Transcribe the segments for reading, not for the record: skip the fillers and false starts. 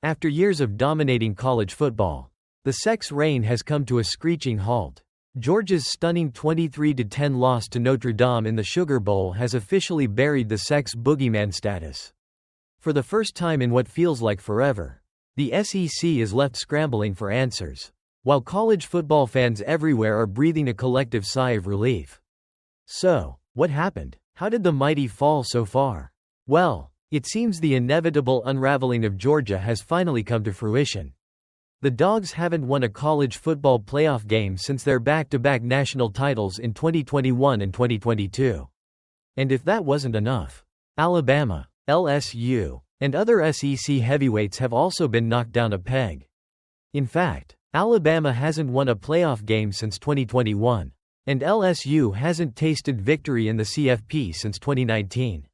After years of dominating college football, the Sec's reign has come to a screeching halt. Georgia's stunning 23-10 loss to Notre Dame in the Sugar Bowl has officially buried the Sec's boogeyman status. For the first time in what feels like forever, the SEC is left scrambling for answers, while college football fans everywhere are breathing a collective sigh of relief. So, what happened? How did the mighty fall so far? Well, it seems the inevitable unraveling of Georgia has finally come to fruition. The Dogs haven't won a college football playoff game since their back-to-back national titles in 2021 and 2022. And if that wasn't enough, Alabama, LSU, and other SEC heavyweights have also been knocked down a peg. In fact, Alabama hasn't won a playoff game since 2021, and LSU hasn't tasted victory in the CFP since 2019.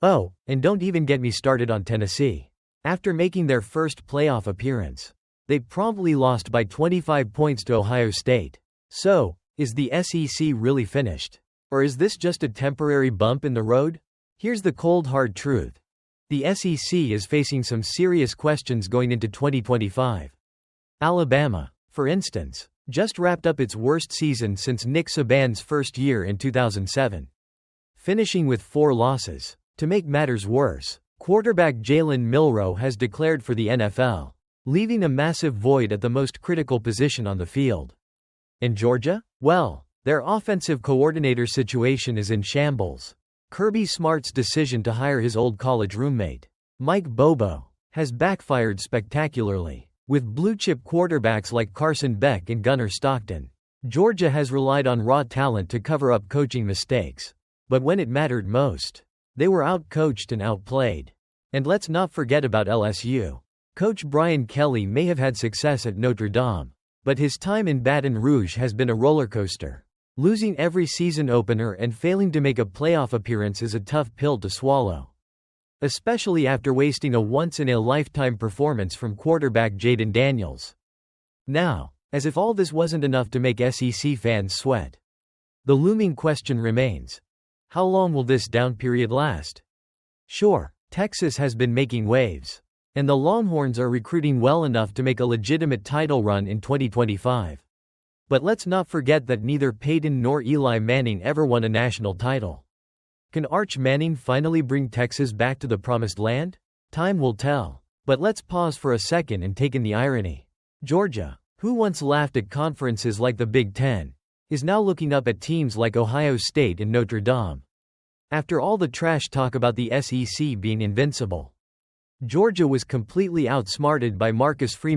Oh, and don't even get me started on Tennessee. After making their first playoff appearance, they promptly lost by 25 points to Ohio State. So, is the SEC really finished? Or is this just a temporary bump in the road? Here's the cold hard truth. The SEC is facing some serious questions going into 2025. Alabama, for instance, just wrapped up its worst season since Nick Saban's first year in 2007. Finishing with 4 losses. To make matters worse, quarterback Jalen Milroe has declared for the NFL, leaving a massive void at the most critical position on the field. And Georgia? Well, their offensive coordinator situation is in shambles. Kirby Smart's decision to hire his old college roommate, Mike Bobo, has backfired spectacularly. With blue-chip quarterbacks like Carson Beck and Gunnar Stockton, Georgia has relied on raw talent to cover up coaching mistakes. But when it mattered most, they were outcoached and outplayed. And let's not forget about LSU. Coach Brian Kelly may have had success at Notre Dame, but his time in Baton Rouge has been a roller coaster. Losing every season opener and failing to make a playoff appearance is a tough pill to swallow, especially after wasting a once-in-a-lifetime performance from quarterback Jaden Daniels. Now, as if all this wasn't enough to make SEC fans sweat, the looming question remains: how long will this down period last? Sure, Texas has been making waves, and the Longhorns are recruiting well enough to make a legitimate title run in 2025. But let's not forget that neither Peyton nor Eli Manning ever won a national title. Can Arch Manning finally bring Texas back to the promised land? Time will tell. But let's pause for a second and take in the irony. Georgia, who once laughed at conferences like the Big Ten, is now looking up at teams like Ohio State and Notre Dame. After all the trash talk about the SEC being invincible, Georgia was completely outsmarted by Marcus Freeman.